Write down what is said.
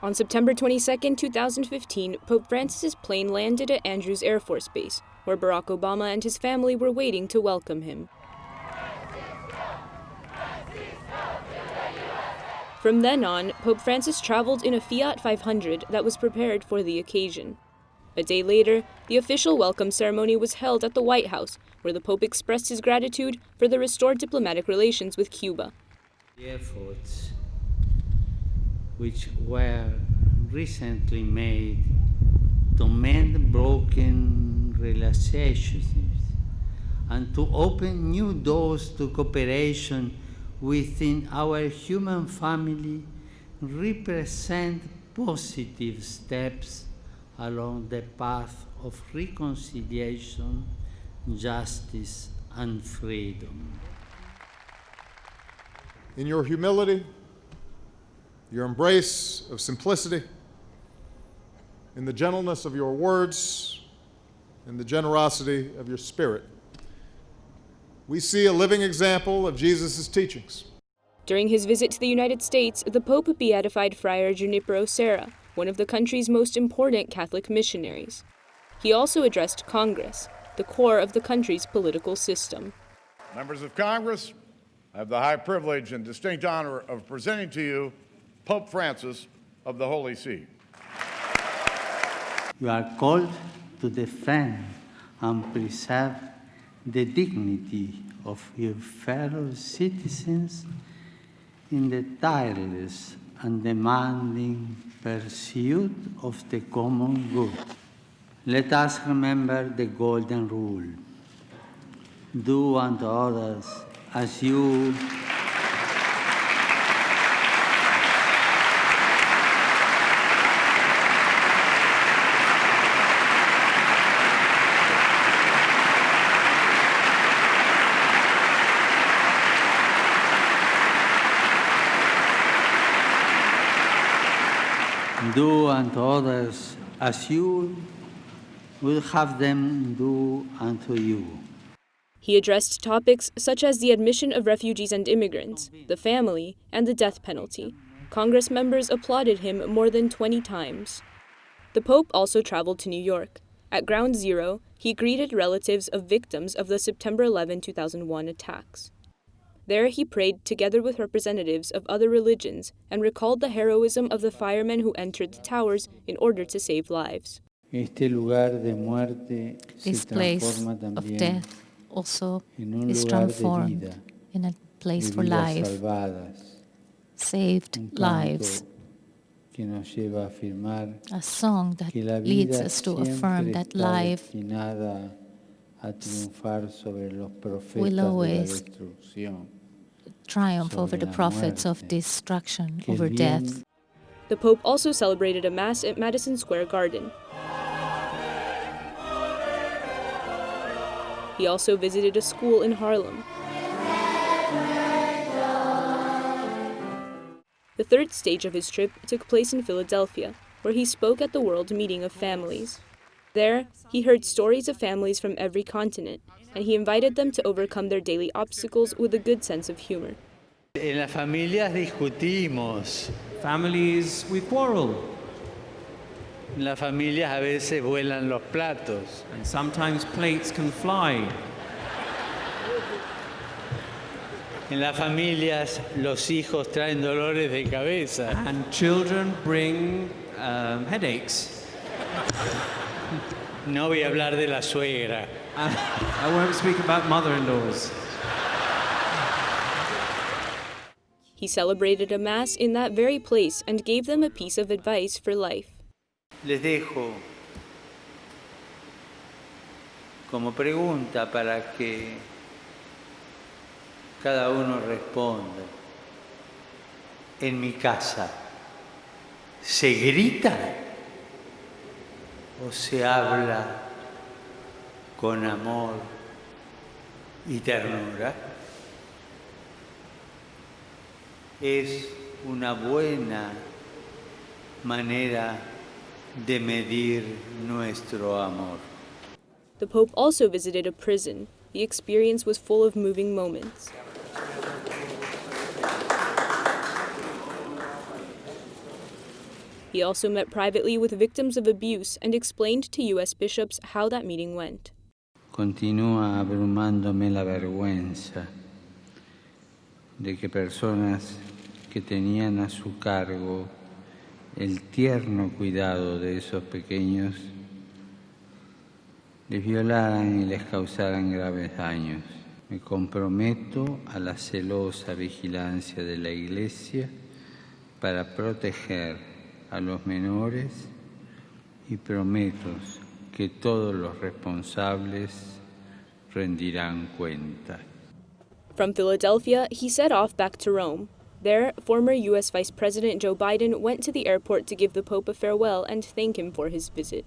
On September 22, 2015, Pope Francis's plane landed at Andrews Air Force Base, where Barack Obama and his family were waiting to welcome him. From then on, Pope Francis traveled in a Fiat 500 that was prepared for the occasion. A day later, the official welcome ceremony was held at the White House, where the Pope expressed his gratitude for the restored diplomatic relations with Cuba. The efforts which were recently made to mend broken relationships and to open new doors to cooperation within our human family represent positive steps along the path of reconciliation, justice, and freedom. In your humility, your embrace of simplicity, in the gentleness of your words, in the generosity of your spirit, we see a living example of Jesus' teachings. During his visit to the United States, the Pope beatified Friar Junipero Serra, one of the country's most important Catholic missionaries. He also addressed Congress, the core of the country's political system. Members of Congress, I have the high privilege and distinct honor of presenting to you Pope Francis of the Holy See. You are called to defend and preserve the dignity of your fellow citizens in the tireless and demanding pursuit of the common good. Let us remember the golden rule. Do unto others as you do unto others as you will have them do unto you. He addressed topics such as the admission of refugees and immigrants, the family, and the death penalty. Congress members applauded him more than 20 times. The Pope also traveled to New York. At Ground Zero, he greeted relatives of victims of the September 11, 2001 attacks. There he prayed together with representatives of other religions and recalled the heroism of the firemen who entered the towers in order to save lives. This place of death also is transformed in a place for life, saved lives. A song that leads us to affirm that life will always triumph over the prophets of destruction, over death. The Pope also celebrated a Mass at Madison Square Garden. He also visited a school in Harlem. The third stage of his trip took place in Philadelphia, where he spoke at the World Meeting of Families. There, he heard stories of families from every continent, and he invited them to overcome their daily obstacles with a good sense of humor. En las familias discutimos. Families, we quarrel. En las familias a veces vuelan los platos. And sometimes plates can fly. En las familias los hijos traen dolores de cabeza. And children bring headaches. No voy a hablar de la suegra. I won't speak about mother-in-laws. He celebrated a Mass in that very place and gave them a piece of advice for life. Les dejo como pregunta para que cada uno responda. En mi casa, ¿se grita o se habla con amor y ternura? Es una buena manera de medir nuestro amor. The Pope also visited a prison. The experience was full of moving moments. He also met privately with victims of abuse and explained to U.S. bishops how that meeting went. Continúa abrumándome la vergüenza de que personas que tenían a su cargo el tierno cuidado de esos pequeños les violaran y les causaran graves daños. Me comprometo a la celosa vigilancia de la Iglesia para proteger a los menores y prometo que todos los responsables rendirán cuenta. From Philadelphia, he set off back to Rome. There, former U.S. Vice President Joe Biden went to the airport to give the Pope a farewell and thank him for his visit.